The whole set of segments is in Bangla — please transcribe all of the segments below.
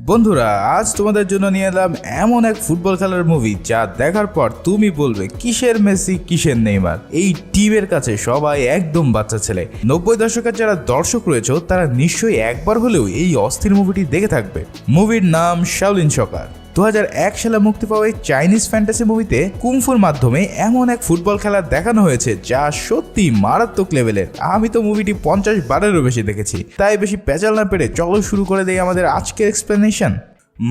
বন্ধুরা, আজ তোমাদের জন্য নিয়ে এলাম এমন এক ফুটবল খেলার মুভি যা দেখার পর তুমি বলবে কিসের মেসি কিসের নেইমার। এই টিমের কাছে সবাই একদম বাচ্চা ছেলে। 90 দশকের যারা দর্শক রয়েছে তারা নিশ্চয়ই একবার হলেও এই অস্থির মুভিটি দেখে থাকবে। মুভির নাম শাওলিন সকার। 2001 সালে মুক্তি পাওয়া এই চাইনিজ ফ্যান্টাসি মুভিতে কুংফুর মাধ্যমে এমন এক ফুটবল খেলা দেখানো হয়েছে যা সত্যি মারাত্মক লেভেলের। আমি তো মুভিটি 50 বারেরও বেশি দেখেছি, তাই বেশি পেঁচাল না পেরে চলো শুরু করে দেই আমাদের আজকের এক্সপ্লেনেশন।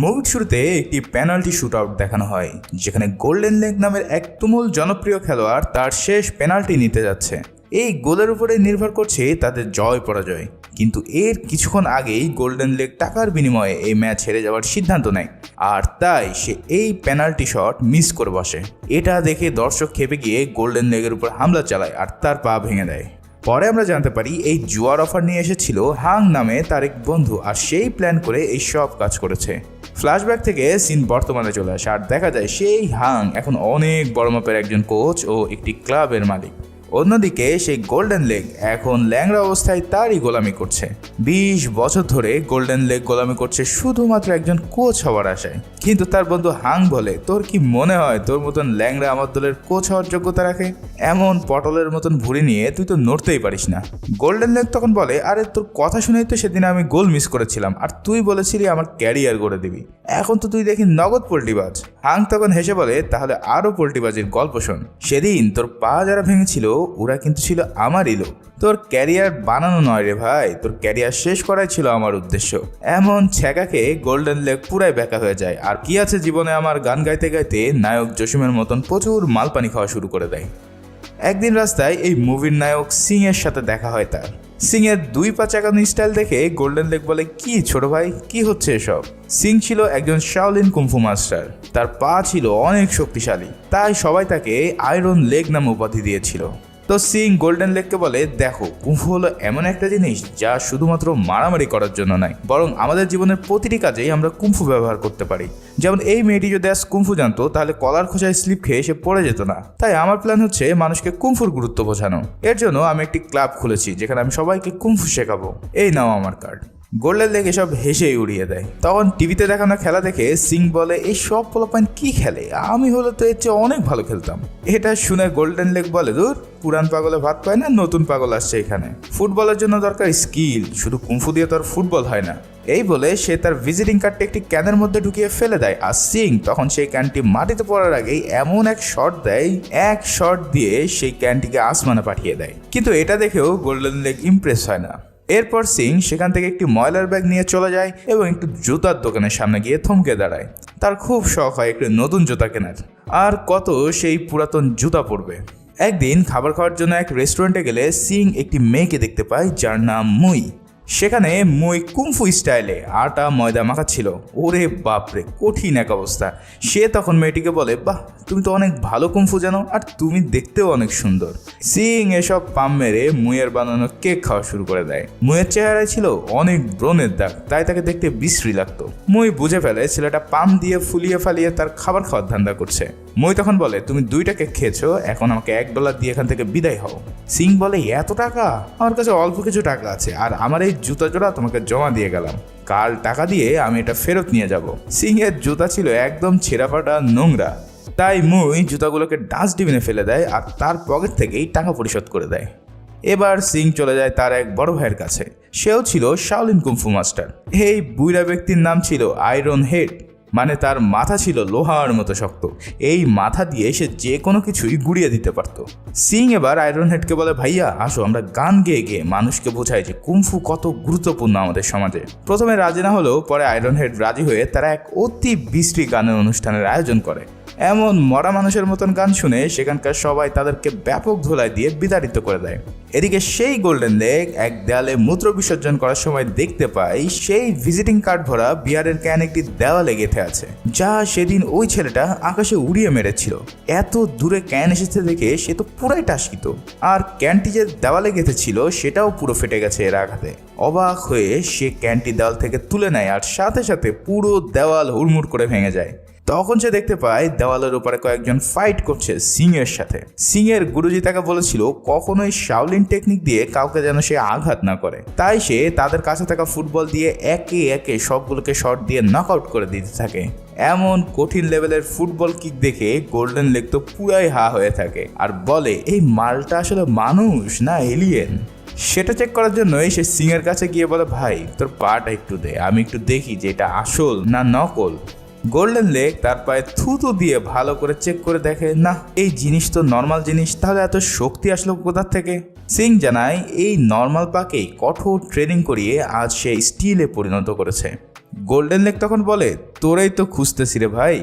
মুভির শুরুতে একটি পেনাল্টি শুট আউট দেখানো হয়, যেখানে গোল্ডেন লেগ নামের এক তুমুল জনপ্রিয় খেলোয়াড় তার শেষ পেনাল্টি নিতে যাচ্ছে। এই গোলের উপরে নির্ভর করছে তাদের জয় পরাজয়, কিন্তু এর কিছুক্ষণ আগেই গোল্ডেন লেগ টাকার বিনিময়ে এই ম্যাচ হেরে যাওয়ার সিদ্ধান্ত নেয়, আর তাই সে এই পেনাল্টি শট মিস করে বসে। এটা দেখে দর্শক খেপে গিয়ে গোল্ডেন লেগের উপর হামলা চালায় আর তার পা ভেঙে দেয়। পরে আমরা জানতে পারি এই জুয়ার অফার নিয়ে এসেছিল হাং নামে তার এক বন্ধু, আর সেই প্ল্যান করে এই সব কাজ করেছে। ফ্ল্যাশব্যাক থেকে সিন বর্তমানে চলে আসে আর দেখা যায় সেই হাং এখন অনেক বড় মাপের একজন কোচ ও একটি ক্লাবের মালিক। অন্যদিকে সেই গোল্ডেন লেগ এখন ল্যাংড়া অবস্থায় তারই গোলামি করছে। 20 বছর ধরে গোল্ডেন লেগ গোলামি করছে শুধুমাত্র একজন কোচ হওয়ার আশায়। কিন্তু তার বন্ধু হাং বলে, তোর কি মনে হয় তোর মতন ল্যাংড়া আমার দলের কোচ হওয়ার যোগ্যতা রাখে? এমন পটলের মতন ভুঁড়ি নিয়ে তুই তো নড়তেই পারিস না। গোল্ডেন লেগ তখন বলে, আরে তোর কথা শুনেই তো সেদিন আমি গোল মিস করেছিলাম, আর তুই বলেছিলি আমার ক্যারিয়ার গড়ে দিবি, এখন তো তুই দেখি নগদ পোল্টিবাজ। হাং তখন হেসে বলে, তাহলে আরো পোল্টিবাজির গল্প শোন। সেদিন তোর পা যারা ভেঙেছিল ওরা কিন্তু ছিল আমারই লোক। তোর ক্যারিয়ার বানানো নয় রে ভাই, তোর ক্যারিয়ার শেষ করাই ছিল আমার উদ্দেশ্য। এমন ছ্যাঁকাকে গোল্ডেন লেগ পুরাই ব্যাকা হয়ে যায়, আর কি আছে জীবনে আমার গান গাইতে গাইতে নায়ক জসিমের মতন প্রচুর মালপানি খাওয়া শুরু করে দেয়। একদিন রাস্তায় এই মুভির নায়ক সিং এর সাথে দেখা হয় তার। সিং এর 2 পা চাকানো স্টাইল দেখে গোল্ডেন লেগ বলে, কি ছোট ভাই, কি হচ্ছে এসব? সিং ছিল একজন শাওলিন কুংফু মাস্টার, তার পা ছিল অনেক শক্তিশালী, তাই সবাই তাকে আয়রন লেগ নামে উপাধি দিয়েছিল। তো সিং গোল্ডেন লেগকে বলে, দেখো কুংফু হলো এমন একটা জিনিস যা শুধুমাত্র মারামারি করার জন্য নয়, বরং আমাদের জীবনের প্রতিটি কাজেই আমরা কুংফু ব্যবহার করতে পারি। যেমন এই মেয়েটি যদি আজ কুংফু জানতো তাহলে কলার খোঁচায় স্লিপ খেয়ে সে পড়ে যেত না। তাই আমার প্ল্যান হচ্ছে মানুষকে কুংফুর গুরুত্ব বোঝানো। এর জন্য আমি একটি ক্লাব খুলেছি যেখানে আমি সবাইকে কুংফু শেখাবো। এই নাও আমার কার্ড। গোল্ডেন লেগ এসব হেসেই উড়িয়ে দেয়। তখন টিভিতে দেখানো খেলা দেখে সিং বলে, এই সব পোলাপাইন কি খেলে, আমি হলে তো এর চেয়ে অনেক ভালো খেলতাম। এটা শুনে গোল্ডেন লেগ বলে, দূর, পুরান পাগলে ভাত পায় না, নতুন পাগল আসছে এখানে। ফুটবলের জন্য দরকার স্কিল, শুধু কুংফু দিয়ে তো আর ফুটবল হয় না। এই বলে সে তার ভিজিটিং কার্ডটা একটি ক্যানের মধ্যে ঢুকিয়ে ফেলে দেয়, আর সিং তখন সেই ক্যানটি মাটিতে পড়ার আগেই এমন এক শট দেয়, এক শট দিয়ে সেই ক্যানটিকে আসমানে পাঠিয়ে দেয়। কিন্তু এটা দেখেও গোল্ডেন লেগ ইমপ্রেস হয় না। এরপর সিং সেখান থেকে একটি ময়লার ব্যাগ নিয়ে চলে যায় এবং একটু জুতার দোকানের সামনে গিয়ে থমকে দাঁড়ায়। তার খুব শখ হয় একটু নতুন জুতা কেনার, আর কত সেই পুরাতন জুতা পরবে। একদিন খাবার খাওয়ার জন্য এক রেস্টুরেন্টে গেলে সিং একটি মেয়েকে দেখতে পায় যার নাম মুই। সেখানে মুই কুংফু স্টাইলে আটা ময়দা মাখাচ্ছিল। ওরে বাপরে, কঠিন এক অবস্থা। সে তখন মেয়েটিকে বলে, বাহ, তুমি তো অনেক ভালো কুংফু জানো, আর তুমি দেখতেও অনেক সুন্দর। সিং এসব পাম মেরে মুইয়ের বানানো কেক খাওয়া শুরু করে দেয়। মুইয়ের চেহারায় ছিল অনেক ব্রণের দাগ, তাই তাকে দেখতে বিশ্রী লাগতো। মুই বুঝে ফেলে ছেলেটা পাম দিয়ে ফুলিয়ে ফালিয়ে তার খাবার খাওয়ার ধান্দা করছে। মই তখন বলে, তুমি 2টা কেক খেয়েছো, এখন আমাকে $1 দিয়ে এখান থেকে বিদায় হও। সিং বলে, এত টাকা? আমার কাছে অল্প কিছু টাকা আছে, আর আমার এই জুতা জোড়া তোমাকে জমা দিয়ে গেলাম, কাল টাকা দিয়ে আমি এটা ফেরত নিয়ে যাব। সিং এর জুতা ছিল একদম ছেঁড়া ফাটা নোংরা, তাই মুই জুতাগুলোকে ডাস্টবিনে ফেলে দেয় আর তার পকেট থেকেই টাকা পরিশোধ করে দেয়। এবার সিং চলে যায় তার এক বড় ভাইয়ের কাছে। সেও ছিল শাওলিন কুংফু মাস্টার। এই বুইড়া ব্যক্তির নাম ছিল আয়রন হেড, মানে তার মাথা ছিল লোহার মতো শক্ত। এই মাথা দিয়ে সে যে কোনো কিছুই গুড়িয়ে দিতে পারত। সিং এবার আয়রন হেডকে বলে, ভাইয়া আসো আমরা গান গেয়ে গিয়ে মানুষকে বোঝাই যে কুংফু কত গুরুত্বপূর্ণ আমাদের সমাজে। প্রথমে রাজি না হলেও পরে আয়রন হেড রাজি হয়ে তারা এক অতি বিশ্রী গানের অনুষ্ঠানের আয়োজন করে। এমন মরা মানুষের মতন গান শুনে সেখানকার সবাই তাদেরকে ব্যাপক ধুলাই দিয়ে বিতাড়িত করে দেয়। এদিকে সেই গোল্ডেন লেগ এক দেয়ালে মূত্র বিসর্জন করার সময় দেখতে পাই সেই ভিজিটিং কার্ড ভরা বিয়ারের ক্যান একটি দেওয়ালে গেঁথে আছে, যা সেদিন ওই ছেলেটা আকাশে উড়িয়ে মেরেছিল। এত দূরে ক্যান এসেছে দেখে সে তো পুরাই টাসকিত, আর ক্যানটি যে দেওয়ালে গেঁথে ছিল সেটাও পুরো ফেটে গেছে এর আঘাতে। অবাক হয়ে সে ক্যানটি দেওয়াল থেকে তুলে নেয়, আর সাথে সাথে পুরো দেওয়াল হুড়মুড় করে ভেঙে যায়। তখন সে দেখতে পায় দেওয়ালের উপরে কয়েকজন ফাইট করছে সিং এর সাথে। সিং এর গুরুজি তাকে বলেছিল কখনোই শাওলিন টেকনিক দিয়ে কাউকে যেন সে আঘাত না করে, তাই সে তাদের কাছে থাকা ফুটবল দিয়ে একে একে সবগুলোকে শট দিয়ে নকআউট করে দিতে থাকে। এমন কঠিন লেভেলের ফুটবল কিক দেখে গোল্ডেন লেগ তো পুরাই হা হয়ে থাকে আর বলে এই মালটা আসলে মানুষ না এলিয়েন। সেটা চেক করার জন্যই সে সিং এর কাছে গিয়ে বলে ভাই তোর পাটা একটু দে, আমি একটু দেখি যে এটা আসল না নকল। গোল্ডেন লেগ তার পায়ে থুতু দিয়ে ভালো করে চেক করে দেখে না এই জিনিস তো নর্মাল জিনিস, তাহলে এত শক্তি আসলো কোথা থেকে। সিং জানায় এই নর্মাল পাকেই কঠোর ট্রেনিং করিয়ে আজ সে স্টিলে পরিণত করেছে। গোল্ডেন লেগ তখন বলে তোরাই তো খুঁজতেছি রে ভাই,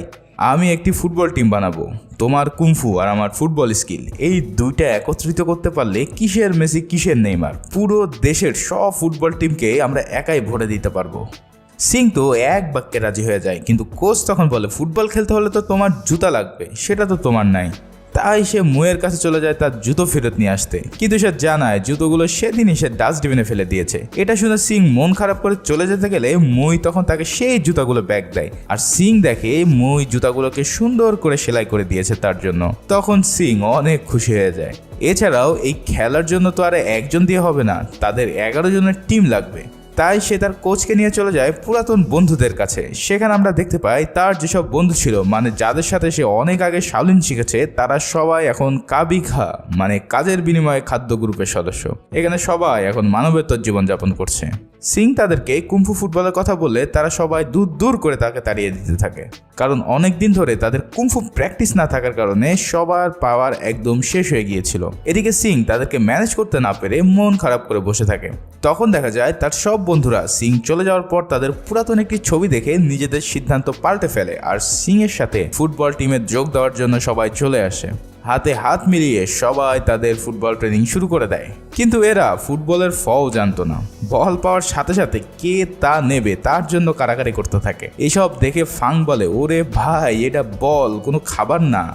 আমি একটি ফুটবল টিম বানাবো, তোমার কুমফু আর আমার ফুটবল স্কিল এই দুইটা একত্রিত করতে পারলে কিসের মেসি কিসের নেইমার, পুরো দেশের সব ফুটবল টিমকে আমরা একাই ভরে দিতে পারবো। সিং তো এক বাক্যে রাজি হয়ে যায়, কিন্তু কোচ তখন বলে ফুটবল খেলতে হলে তো তোমার জুতা লাগবে, সেটা তো তোমার নাই। তাই সে মুয়ের কাছে চলে যায় তার জুতো ফেরত নিয়ে আসতে, কিন্তু সে জানায় জুতোগুলো সেদিনই সে ডাস্টবিনে ফেলে দিয়েছে। এটা শুনে সিং মন খারাপ করে চলে যেতে গেলে মুই তখন তাকে সেই জুতাগুলো ব্যাগ দেয়, আর সিং দেখে মুই জুতাগুলোকে সুন্দর করে সেলাই করে দিয়েছে তার জন্য। তখন সিং অনেক খুশি হয়ে যায়। এছাড়াও এই খেলার জন্য তো আর একজন দিয়ে হবে না, তাদের 11 জনের টিম লাগবে। তাই সে তার কোচকে নিয়ে চলে যায় পুরাতন বন্ধুদের কাছে। সেখানে আমরা দেখতে পাই তার যেসব বন্ধু ছিল, মানে যাদের সাথে সে অনেক আগে শাওলিন শিখেছে, তারা সবাই এখন কাবিখা মানে কাজের বিনিময়ে খাদ্য গ্রুপের সদস্য। এখানে সবাই এখন মানবেতর জীবনযাপন করছে। সিং তাদেরকে কুম্ফু ফুটবলের কথা বললে তারা সবাই দূর দূর করে তাকে তাড়িয়ে দিতে থাকে, কারণ অনেক দিন ধরে তাদের কুম্ফু প্র্যাকটিস না থাকার কারণে সবার পাওয়ার একদম শেষ হয়ে গিয়েছিল। এদিকে সিং তাদেরকে ম্যানেজ করতে না পেরে মন খারাপ করে বসে থাকে। তখন দেখা যায় তার সব বন্ধুরা সিং চলে যাওয়ার পর তাদের পুরাতন একটি ছবি দেখে নিজেদের সিদ্ধান্ত পাল্টে ফেলে, আর সিং এর সাথে ফুটবল টিমে যোগ দেওয়ার জন্য সবাই চলে আসে। হাতে হাত মিলিয়ে সবাই তাদের ফুটবল ট্রেনিং শুরু করে দেয়। কিন্তু এরা ফুটবলের ফও জানতো না। বল পাওয়ার সাথে সাথে কে তা নেবে তার জন্য কারাকারি করতে থাকে। এসব দেখে ফাং বলে ওরে ভাই এটা বল, কোনো খাবার না।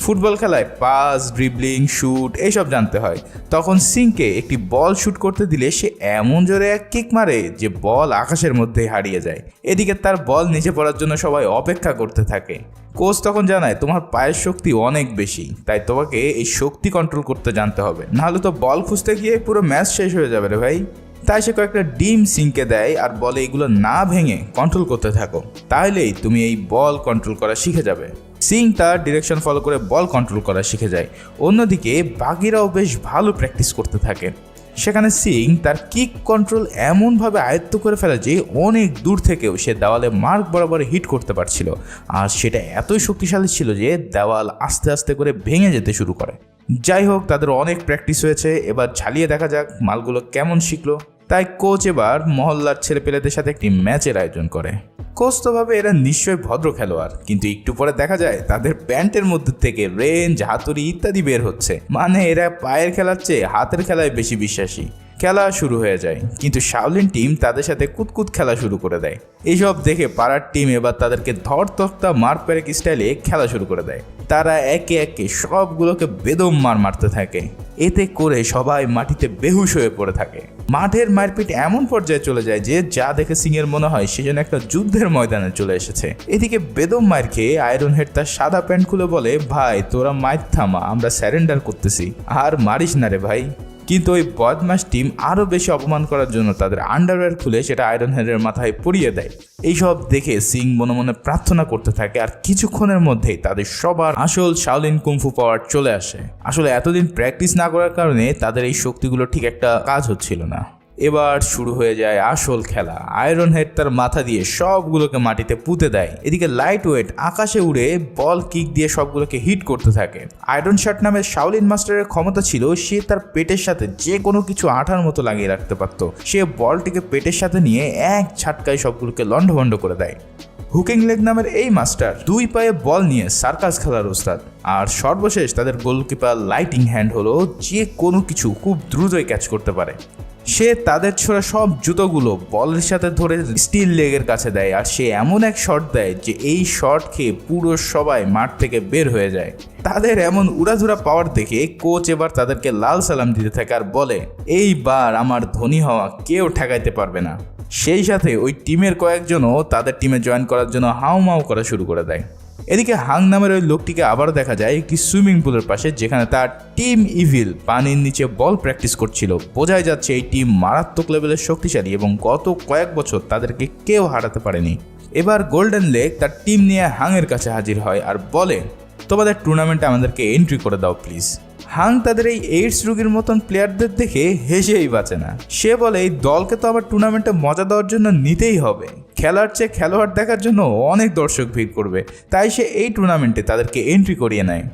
ফুটবল খেলায় পাস, ড্রিবলিং, শুট এইসব জানতে হয়। তখন সিংকে একটি বল শুট করতে দিলে সে এমন জোরে এক কিক মারে যে বল আকাশের মধ্যে হারিয়ে যায়। এদিকে তার বল নিচে পড়ার জন্য সবাই অপেক্ষা করতে থাকে। কোচ তখন জানায় তোমার পায়ের শক্তি অনেক বেশি, তাই তোমাকে এই শক্তি কন্ট্রোল করতে জানতে হবে, নাহলে তো বল খুঁজতে গিয়ে পুরো ম্যাচ শেষ হয়ে যাবে রে ভাই। তাই সে কয়েকটা ডিম সিংকে দেয় আর বলে এগুলো না ভেঙে কন্ট্রোল করতে থাকো, তাহলেই তুমি এই বল কন্ট্রোল করা শিখে যাবে। সিং তার ডিরেকশন ফলো করে বল কন্ট্রোল করা শিখে যায়। অন্যদিকে বাকিরাও বেশ ভালো প্র্যাকটিস করতে থাকে। সেখানে সিং তার কিক কন্ট্রোল এমনভাবে আয়ত্ত করে ফেলে যে অনেক দূর থেকেও সে দেওয়ালে মার্ক বরাবর হিট করতে পারছিল, আর সেটা এতই শক্তিশালী ছিল যে দেওয়াল আস্তে আস্তে করে ভেঙে যেতে শুরু করে। যাই হোক, তাদের অনেক প্র্যাকটিস হয়েছে, এবার ঝালিয়ে দেখা যাক মালগুলো কেমন শিখলো। তাই কোচ এবার মহল্লার ছেলেপেলেদের সাথে একটি ম্যাচের আয়োজন করে। কোচ তো ভাবে এরা নিশ্চয়ই ভদ্র খেলোয়াড়, কিন্তু একটু পরে দেখা যায় তাদের প্যান্টের মধ্যে থেকে রেঞ্জ, হাতুড়ি ইত্যাদি বের হচ্ছে, মানে এরা পায়ের খেলার চেয়ে হাতের খেলায় বেশি বিশ্বাসী। খেলা শুরু হয়ে যায়, কিন্তু শাওলিন টিম তাদের সাথে কুতকুত খেলা শুরু করে দেয়। এইসব দেখে পাড়ার টিম এবার তাদেরকে ধর তক্তা মার প্যারেক স্টাইলে খেলা শুরু করে দেয়। তারা একে একে সবগুলোকে বেদম মারতে থাকে। এতে করে সবাই মাটিতে বেহুশ হয়ে পড়ে থাকে। মাঠের মারপিট এমন পর্যায়ে চলে যায় যে যা দেখে সিং এর মনে হয় সে যেন একটা যুদ্ধের ময়দানে চলে এসেছে। এদিকে বেদম মার খেয়ে আয়রন হেড তার সাদা প্যান্ট খুলে বলে ভাই তোরা মাইর থামা, আমরা স্যারেন্ডার করতেছি, আর মারিস না রে ভাই। কিন্তু ওই বদমাস টিম আরও বেশি অপমান করার জন্য তাদের আন্ডারওয়্যার খুলে সেটা আয়রন হেডের মাথায় পরিয়ে দেয়। এইসব দেখে সিং মনে মনে প্রার্থনা করতে থাকে, আর কিছুক্ষণের মধ্যেই তাদের সবার আসল শাওলিন কুংফু পাওয়ার চলে আসে। আসলে এতদিন প্র্যাকটিস না করার কারণে তাদের এই শক্তিগুলো ঠিক একটা কাজ হচ্ছিল না। এবার শুরু হয়ে যায় আসল খেলা। আয়রন হেড তার মাথা দিয়ে সবগুলোকে মাটিতে পুঁতে দেয়। এদিকে লাইট ওয়েট আকাশে উড়ে বল কিক দিয়ে সবগুলোকে হিট করতে থাকে। আয়রন শার্ট নামের শাওলিন মাস্টারের ক্ষমতা ছিল সে তার পেটের সাথে যে কোনো কিছু আঠার মতো লাগিয়ে রাখতে পারত। সে বলটিকে পেটের সাথে নিয়ে এক ঝাটকায় সবগুলোকে লন্ডভন্ড করে দেয়। হুকিং লেগ নামের এই মাস্টার 2 পায়ে বল নিয়ে সার্কাস খেলার ওস্তাদ। আর সর্বশেষ তাদের গোলকিপার লাইটিং হ্যান্ড হলো যে কোনো কিছু খুব দ্রুতই ক্যাচ করতে পারে। সে তাদের ছোড়া সব জুতোগুলো বলের সাথে ধরে স্টিল লেগের কাছে দেয়, আর সে এমন এক শট দেয় যে এই শট খেয়ে পুরো সবাই মাঠ থেকে বের হয়ে যায়। তাদের এমন উড়াধুরা পাওয়ার দেখে কোচ এবার তাদেরকে লাল সালাম দিতে থাকে আর বলে এইবার আমার ধনী হওয়া কেউ ঠেকাইতে পারবে না। সেই সাথে ওই টিমের কয়েকজনও তাদের টিমে জয়েন করার জন্য হাউমাউ করা শুরু করে দেয়। এদিকে হাং নামের ওই লোকটিকে আবার দেখা যায় একটি সুইমিং পুলের পাশে, যেখানে তার টিম ইভিল পানির নিচে বল প্র্যাকটিস করছিল। বোঝাই যাচ্ছে এই টিম মারাত্মক লেভেলের শক্তিশালী এবং গত কয়েক বছর তাদেরকে কেউ হারাতে পারেনি। এবার গোল্ডেন লেক তার টিম নিয়ে হাংয়ের কাছে হাজির হয় আর বলে, তোমাদের টুর্নামেন্টে আমাদেরকে এন্ট্রি করে দাও প্লিজ। হাং তাদের এই এইডস রোগীর মতন প্লেয়ারদের দেখে হেসেই বাঁচে না। সে বলে, এই দলকে তো আবার টুর্নামেন্টে মজা দেওয়ার জন্য নিতেই হবে, খেলার চেয়ে খেলোয়াড় দেখার জন্য অনেক দর্শক ভিড় করবে, তাই সে এই টুর্নামেন্টে তাদেরকে এন্ট্রি করিয়ে নেয়।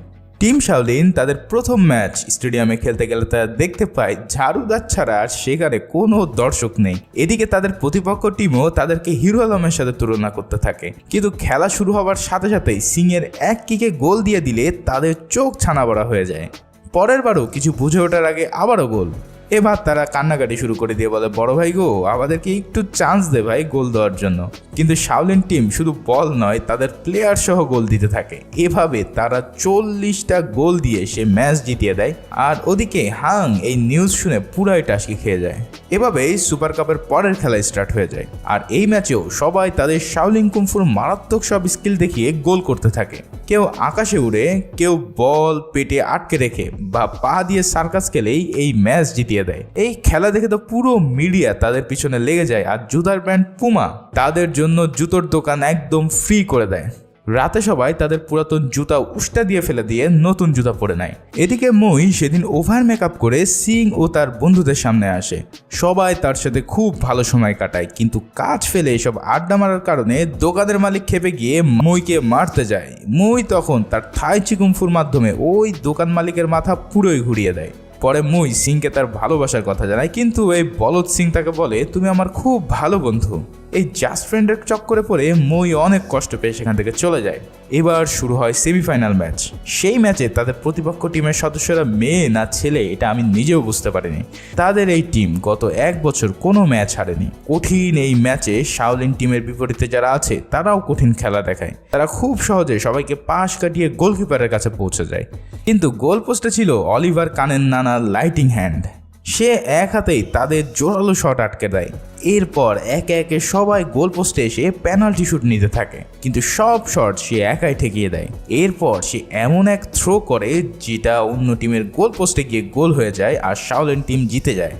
টিম শাওলিন তাদের প্রথম ম্যাচ স্টেডিয়ামে খেলতে গেলে তারা দেখতে পায় ঝাড়ুদার ছাড়া আর সেখানে কোনো দর্শক নেই। এদিকে তাদের প্রতিপক্ষ টিমও তাদেরকে হিরো আলমের সাথে তুলনা করতে থাকে, কিন্তু খেলা শুরু হওয়ার সাথে সাথেই সিংয়ের এক কিকে গোল দিয়ে দিলে তাদের চোখ ছানা বড়া হয়ে যায়। পরের বারও কিছু বুঝে ওঠার আগে আবারও গোল। এবার তারা কান্নাকাটি শুরু করে দিয়ে বলে, বড় ভাই গো, আমাদেরকে একটু চান্স দে ভাই গোল দেওয়ার জন্য। কিন্তু শাওলিন টিম শুধু বল নয়, তাদের প্লেয়ার সহ গোল দিতে থাকে। এভাবে তারা 40টা গোল দিয়ে সে ম্যাচ জিতিয়ে দেয়। আর ওদিকে হাং এই নিউজ শুনে পুরাই টাসকি খেয়ে যায়। এভাবেই সুপার কাপের পরের খেলা স্টার্ট হয়ে যায়। আর এই ম্যাচেও সবাই তাদের শাওলিন কুংফুর মারাত্মক সব স্কিল দেখিয়ে গোল করতে থাকে। কেউ আকাশে উড়ে, কেউ বল পেটে আটকে রেখে বা পা দিয়ে সার্কাস খেলেই এই ম্যাচ জিতিয়ে দেয়। এই খেলা দেখে তো পুরো মিডিয়া তাদের পিছনে লেগে যায়। আর জুতার ব্র্যান্ড পুমা তাদের জন্য জুতোর দোকান একদম ফ্রি করে দেয়। রাতে সবাই তাদের পুরাতন জুতা উষ্টা দিয়ে ফেলে দিয়ে নতুন জুতা পরে নেয়। এদিকে মই সেদিন ওভার মেকআপ করে সিং ও তার বন্ধুদের সামনে আসে। সবাই তার সাথে খুব ভালো সময় কাটায়, কিন্তু কাজ ফেলে এসব আড্ডা মারার কারণে দোকানের মালিক খেপে গিয়ে মইকে মারতে যায়। মই তখন তার থাই চিকুমফুর মাধ্যমে ওই দোকান মালিকের মাথা পুরোই ঘুরিয়ে দেয়। পরে মই সিংকে তার ভালোবাসার কথা জানায়, কিন্তু এই বলদ সিং তাকে বলে, তুমি আমার খুব ভালো বন্ধু। এই জাস্ট ফ্রেন্ডের চক্করে পড়ে মই অনেক কষ্ট পেয়ে সেখান থেকে চলে যায়। এবার শুরু হয় সেমিফাইনাল ম্যাচ। সেই ম্যাচে তাদের প্রতিপক্ষ টিমের সদস্যরা মেয়ে না ছেলে এটা আমি নিজেও বুঝতে পারিনি। তাদের এই টিম গত 1 বছর কোনো ম্যাচ হারেনি। কঠিন এই ম্যাচে শাওলিন টিমের বিপরীতে যারা আছে তারাও কঠিন খেলা দেখায়। তারা খুব সহজে সবাইকে পাশ কাটিয়ে গোলকিপারের কাছে পৌঁছে যায়, কিন্তু গোল পোস্টে ছিল অলিভার কানের নানা লাইটিং হ্যান্ড। সে এক হাতেই তাদের জোরালো শট আটকে দেয়। এরপর একে একে সবাই গোল পোস্টে এসে পেনাল্টি শুট নিতে থাকে, কিন্তু সব শট সে একাই ঠেকিয়ে দেয়। এরপর সে এমন এক থ্রো করে যেটা অন্য টিমের গোল পোস্টে গিয়ে গোল হয়ে যায় আর শাওলিন টিম জিতে যায়।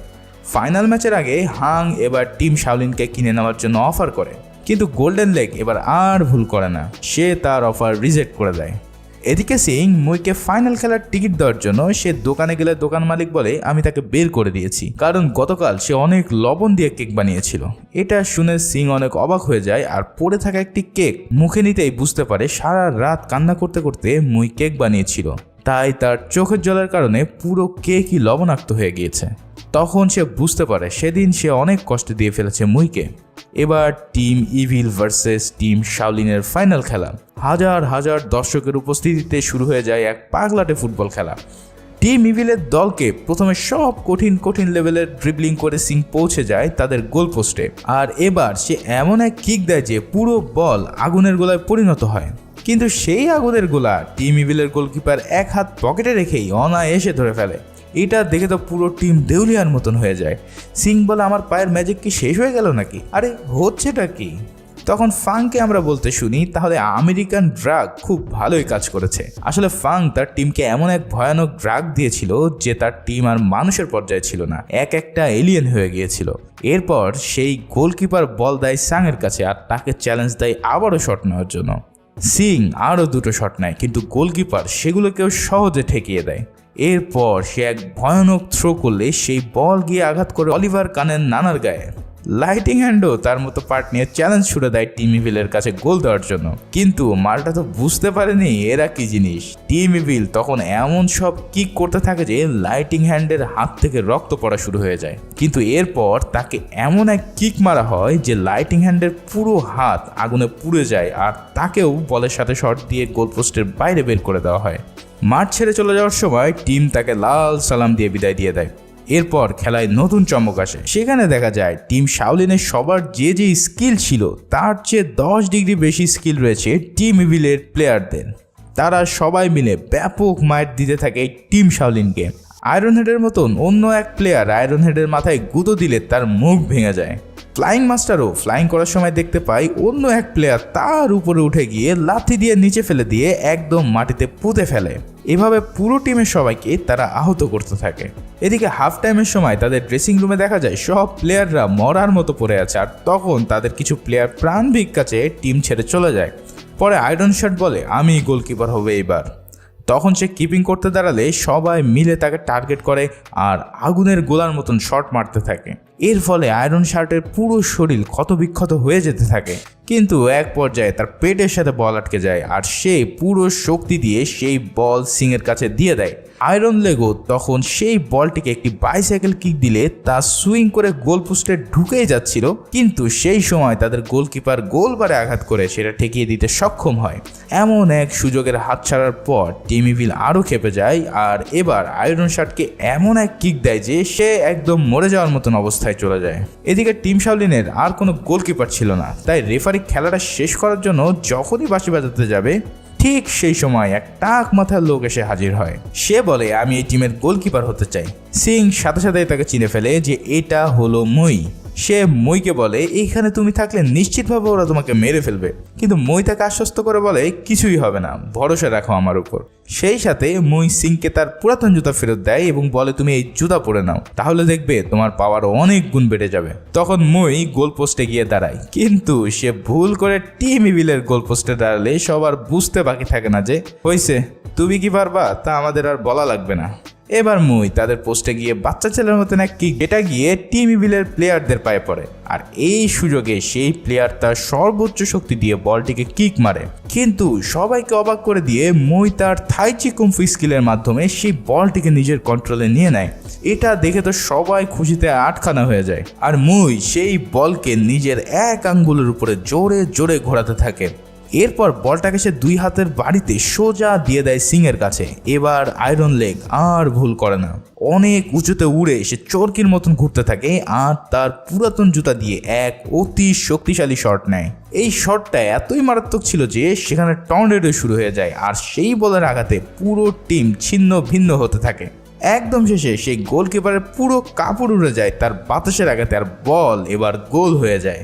ফাইনাল ম্যাচের আগে হাং এবার টিম শাওলিনকে কিনে নেওয়ার জন্য অফার করে, কিন্তু গোল্ডেন লেক এবার আর ভুল করে না, সে তার অফার রিজেক্ট করে দেয়। এদিকে সিং মইকে ফাইনাল খেলার টিকিট দেওয়ার জন্য সে দোকানে গেলে দোকান মালিক বলে, আমি তাকে বের করে দিয়েছি, কারণ গতকাল সে অনেক লবণ দিয়ে কেক বানিয়েছিল। এটা শুনে সিং অনেক অবাক হয়ে যায় আর পড়ে থাকা একটি কেক মুখে নিতেই বুঝতে পারে সারা রাত কান্না করতে করতে মই কেক বানিয়েছিল, তাই তার চোখের জলের কারণে পুরো কেকই লবণাক্ত হয়ে গিয়েছে। তখন সে বুঝতে পারে সেদিন সে অনেক কষ্ট দিয়ে ফেলেছে মুইকে। এবার টিম ইভিল ভার্সেস টিম শাওলিনের ফাইনাল খেলা। হাজার হাজার দর্শকের উপস্থিতিতে শুরু হয়ে যায় এক পাগলাটে ফুটবল খেলা। টিম ইভিলের দলকে প্রথমে সব কঠিন কঠিন লেভেলের ড্রিবলিং করে সিং পৌঁছে যায় তাদের গোল পোস্টে। আর এবার সে এমন এক কিক দেয় যে পুরো বল আগুনের গোলায় পরিণত হয়, কিন্তু সেই আগুনের গোলা টিম ইভিলের গোলকিপার এক হাত পকেটে রেখেই অনায়াসে ধরে ফেলে। এটা দেখে তো পুরো টিম দেউলিয়ার মতন হয়ে যায়। সিং বলে, আমার পায়ের ম্যাজিক কি শেষ হয়ে গেল নাকি? আরে হচ্ছেটা কি? তখন ফাংকে আমরা বলতে শুনি, তাহলে আমেরিকান ড্রাগ খুব ভালোই কাজ করেছে। আসলে ফাং তার টিমকে এমন এক ভয়ানক ড্রাগ দিয়েছিল যে তার টিম আর মানুষের পর্যায়ে ছিল না, একটা এলিয়েন হয়ে গিয়েছিল। এরপর সেই গোলকিপার বল দেয় সাংয়ের কাছে আর তাকে চ্যালেঞ্জ দেয় আবারও শট নেওয়ার জন্য। সিং আরও 2টো শট নেয়, কিন্তু গোলকিপার সেগুলোকেও সহজে ঠেকিয়ে দেয়। এরপর সে এক ভয়ানক থ্রো করলে সেই বল গিয়ে আঘাত করে অলিভার কানের নানার গায়ে। লাইটিং হ্যান্ডও তার মতো পার্ট নিয়ে চ্যালেঞ্জ ছুড়ে দেয় টিম ইভিলের কাছে গোল দেওয়ার জন্য, কিন্তু মালটা তো বুঝতে পারেনি এরা কি জিনিস। টিম ইভিল তখন এমন সব কিক করতে থাকে যে লাইটিং হ্যান্ডের হাত থেকে রক্ত পড়া শুরু হয়ে যায়, কিন্তু এরপর তাকে এমন এক কিক মারা হয় যে লাইটিং হ্যান্ডের পুরো হাত আগুনে পুড়ে যায় আর তাকেও বলের সাথে শট দিয়ে গোলপোস্টের বাইরে বের করে দেওয়া হয়। মাঠ ছেড়ে চলে যাওয়ার সময় টিম তাকে লাল সালাম দিয়ে বিদায় দিয়ে দেয়। এরপর খেলায় নতুন চমক আসে। সেখানে দেখা যায় টিম শাওলিনের সবার যে যে স্কিল ছিল তার চেয়ে 10 ডিগ্রি বেশি স্কিল রয়েছে টিম ইভিলের প্লেয়ারদের। তারা সবাই মিলে ব্যাপক মাইট দিতে থাকে টিম শাওলিনকে। আয়রন হেডের মতন অন্য এক প্লেয়ার আয়রন হেডের মাথায় গুঁতো দিলে তার মুখ ভেঙে যায়। ফ্লাইং মাস্টারও ফ্লাইং করার সময় দেখতে পাই অন্য এক প্লেয়ার তার উপরে উঠে গিয়ে লাথি দিয়ে নিচে ফেলে দিয়ে একদম মাটিতে পুঁতে ফেলে। এভাবে পুরো টিমের সবাইকে তারা আহত করতে থাকে। এদিকে হাফ টাইমের সময় তাদের ড্রেসিং রুমে দেখা যায় সব প্লেয়াররা মরার মতো পড়ে আছে, আর তখন তাদের কিছু প্লেয়ার প্রাণ ভিক্ষা চেয়ে টিম ছেড়ে চলে যায়। পরে আয়রন শার্ট বলে আমি গোলকিপার হবে এইবার। তখন সে কিপিং করতে দাঁড়ালে সবাই মিলে তাকে টার্গেট করে আর আগুনের গোলার মতন শট মারতে থাকে। এর ফলে আয়রন শার্টের পুরো শরীর ক্ষতবিক্ষত হয়ে যেতে থাকে, কিন্তু এক পর্যায়ে তার পেটের সাথে বল আটকে যায় আর সে পুরো শক্তি দিয়ে সেই বল সিংয়ের কাছে দিয়ে দেয়। আয়রন লেগো তখন সেই বলটিকে একটি বাইসাইকেল কিক দিলে তা সুইং করে গোল পোস্টে ঢুকেই যাচ্ছিল, কিন্তু সেই সময় তাদের গোলকিপার গোলবারে আঘাত করে সেটা ঠেকিয়ে দিতে সক্ষম হয়। এমন এক সুযোগের হাত ছাড়ার পর টিম ইভিল আরও খেপে যায় আর এবার আয়রন শার্টকে এমন এক কিক দেয় যে সে একদম মরে যাওয়ার মতন অবস্থায় চলে যায়। এদিকে টিম শাওলিনের আর কোনো গোলকিপার ছিল না, তাই রেফারি খেলাটা শেষ করার জন্য যখনই বাঁশি বাজাতে যাবে ঠিক সেই সময় এক টাক মাথার লোক এসে হাজির হয়। সে বলে আমি এই টিমের গোলকিপার হতে চাই। সিং সাথে সাথে তাকে চিনে ফেলে যে এটা হলো মই। সে মইকে বলে এইখানে তুমি থাকলে নিশ্চিতভাবে ওরা তোমাকে মেরে ফেলবে, কিন্তু মই তাকে আশ্বস্ত করে বলে কিছুই হবে না, ভরসা রাখো আমার উপর। সেই সাথে মই সিংকে তার পুরাতন জুতা ফেরত দেয় এবং বলে তুমি এই জুতা পরে নাও, তাহলে দেখবে তোমার পাওয়ার অনেক গুণ বেড়ে যাবে। তখন মই গোল পোস্টে গিয়ে দাঁড়ায়, কিন্তু সে ভুল করে টিম ইভিলের গোল পোস্টে দাঁড়ালে সবার বুঝতে বাকি থাকে না যে হয়েছে তুমি কি পারবা তা আমাদের আর বলা লাগবে না। এবার মই তাদের পোস্টে গিয়ে বাচ্চা ছেলের মতন এক কিক যেটা গিয়ে টিম ইভিলের প্লেয়ারদের পায়ে পড়ে, আর এই সুযোগে সেই প্লেয়ার তার সর্বোচ্চ শক্তি দিয়ে বলটিকে কিক মারে, কিন্তু সবাইকে অবাক করে দিয়ে মই তার থাইচি কুমফু স্কিলের মাধ্যমে সেই বলটিকে নিজের কন্ট্রোলে নিয়ে নেয়। এটা দেখে তো সবাই খুশিতে আটখানা হয়ে যায়, আর মই সেই বলকে নিজের এক আঙ্গুলের উপরে জোরে জোরে ঘোরাতে থাকে। এরপর বলটাকে সে দুই হাতের বাড়িতে সোজা দিয়ে দেয় সিংয়ের কাছে। এবার আয়রন লেগ আর ভুল করে না, অনেক উঁচুতে উড়ে সে চরকির মতন ঘুরতে থাকে আর তার পুরাতন জুতা দিয়ে এক অতি শক্তিশালী শট নেয়। এই শটটা এতই মারাত্মক ছিল যে সেখানে টর্নেডো শুরু হয়ে যায় আর সেই বলের আঘাতে পুরো টিম ছিন্ন ভিন্ন হতে থাকে। একদম শেষে সেই গোলকিপারের পুরো কাপড় উড়ে যায় তার বাতাসের আঘাতে, আর বল এবার গোল হয়ে যায়।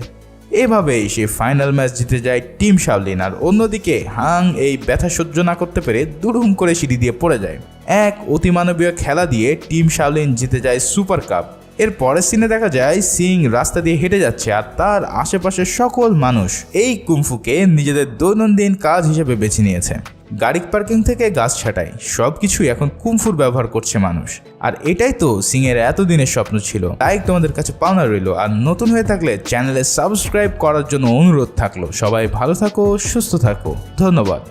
এভাবেই সে ফাইনাল ম্যাচ জিতে যায় টিম শাওলিন। আর অন্যদিকে হাং এই ব্যথা সহ্য না করতে পেরে দুরুম করে সিঁড়ি দিয়ে পড়ে যায়। এক অতিমানবীয় খেলা দিয়ে টিম শাওলিন জিতে যায় সুপার কাপ। এর পরের সিনে দেখা যায় সিং রাস্তা দিয়ে হেঁটে যাচ্ছে আর তার আশেপাশের সকল মানুষ এই কুমফুকে নিজেদের দৈনন্দিন কাজ হিসেবে বেছে নিয়েছে। গাড়ি পার্কিং থেকে গাছ ছাঁটাই সবকিছুই এখন কুমফুর ব্যবহার করছে মানুষ, আর এটাই তো সিং এর এতদিনের স্বপ্ন ছিল। তাই তোমাদের কাছে পাওনা রইল, আর নতুন হয়ে থাকলে চ্যানেলে সাবস্ক্রাইব করার জন্য অনুরোধ থাকলো। সবাই ভালো থাকো, সুস্থ থাকো, ধন্যবাদ।